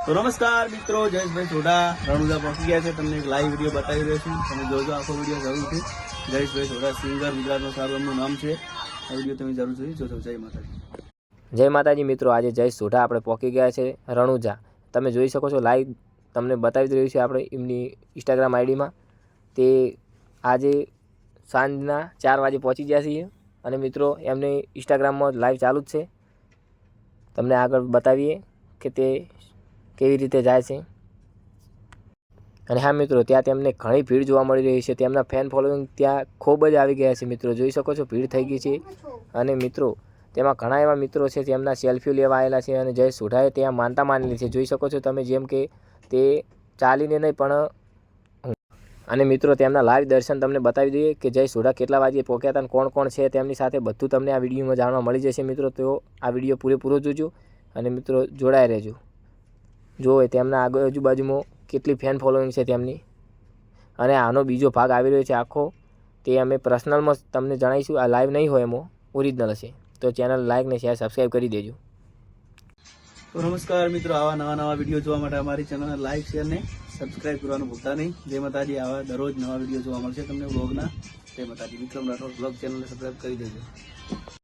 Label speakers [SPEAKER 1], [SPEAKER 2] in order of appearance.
[SPEAKER 1] તો નમસ્કાર મિત્રો, જયેશભાઈ સોઢા રણુજા પહોંચી ગયા છે. તમને એક લાઈવ વિડીયો બતાવી રહ્યો છું. તમે જોજો આખો વિડીયો જરૂરથી. જયેશભાઈ સોઢા સિંગર, ગુજરાતનું સારું એમનું નામ છે. આ વિડીયો તમે જરૂર જોજો. જય માતાજી.
[SPEAKER 2] જય માતાજી મિત્રો, આજે જયેશ સોઢા આપણે પહોંચી ગયા છે રણુજા. તમે જોઈ શકો છો, લાઈવ તમને બતાવી જ રહ્યું છે આપણે એમની ઇન્સ્ટાગ્રામ આઈડીમાં. તે આજે સાંજના 4 વાગે પહોંચી ગયા છીએ અને મિત્રો એમની ઇન્સ્ટાગ્રામમાં લાઈવ ચાલુ જ છે. તમને આગળ બતાવીએ કે તે કેવી રીતે જાય છે. અને હા મિત્રો, ત્યાં તેમને ઘણી ભીડ જોવા મળી રહી છે. તેમના ફેન ફોલોઈંગ ત્યાં ખૂબ જ આવી ગયા છે. મિત્રો જોઈ શકો છો, ભીડ થઈ ગઈ છે. અને મિત્રો તેમાં ઘણા એવા મિત્રો છે તેમના સેલ્ફી લેવા આવેલા છે અને જયેશ સોઢાએ ત્યાં માનતા માનેલી છે. જોઈ શકો છો તમે, જેમ કે તે ચાલીને નહીં પણ. અને મિત્રો તેમના લાઈવ દર્શન તમને બતાવી દઈએ કે જયેશ સોઢા કેટલા વાગે પહોંચ્યા હતા અને કોણ કોણ છે તેમની સાથે, બધું તમને આ વિડીયોમાં જાણવા મળી જશે. મિત્રો તો આ વિડીયો પૂરેપૂરો જોજો અને મિત્રો જોડાઈ રહેજો. જો તેમના આજુબાજુમાં કેટલી ફેન ફોલોઈંગ છે તેમની. અને આનો બીજો ભાગ આવી રહ્યો છે આખો, તે અમે પર્સનલમાં તમને જણાવીશું. આ લાઈવ નહીં હોય, એમાં ઓરિજિનલ હશે. તો ચેનલ લાઈક ને શેર સબસ્ક્રાઈબ કરી દેજો.
[SPEAKER 1] તો નમસ્કાર મિત્રો, આવા નવા વિડીયો જોવા માટે અમારી ચેનલને લાઈક, શેર ને સબસ્ક્રાઈબ કરવાનું ભૂલતા નહીં. જય માતાજી. આવા દરરોજ નવા વિડીયો જોવા મળશે તમને વ્લોગના. જય માતાજી. વિક્રમ રાઠોડ વ્લોગ ચેનલને સબસ્ક્રાઈબ કરી દેજો.